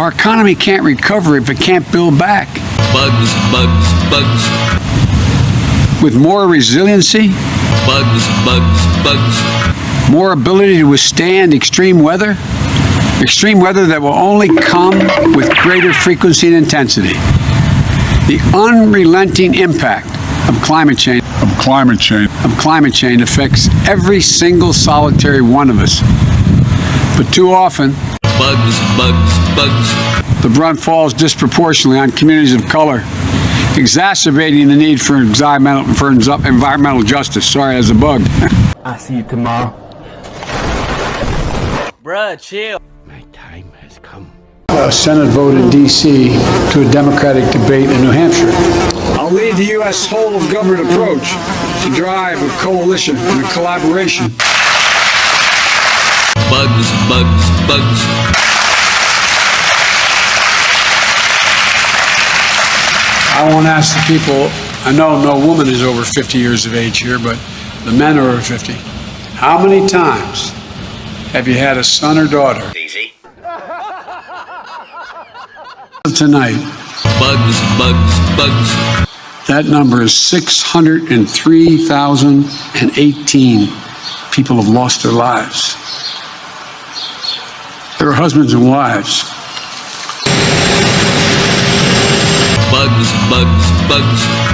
Our economy can't recover if it can't build back. Bugs, bugs, bugs. With more resiliency, Bugs, bugs, bugs. more ability to withstand extreme weather that will only come with greater frequency and intensity. The unrelenting impact of climate change affects every single solitary one of us. But too often, Bugs, bugs, bugs. the brunt falls disproportionately on communities of color, exacerbating the need for environmental justice. Sorry, as a bug. I'll see you tomorrow. Bruh, chill. My time has come. A Senate vote in D.C. to a Democratic debate in New Hampshire. I'll lead the U.S. whole of government approach to drive a coalition and a collaboration. Bugs, bugs, bugs. I won't ask the people, I know no woman is over 50 years of age here, but the men are over 50. How many times have you had a son or daughter? Easy. Tonight, Bugs, bugs, bugs. that number is 603,018 people have lost their lives. There are husbands and wives. Bugs, bugs, bugs.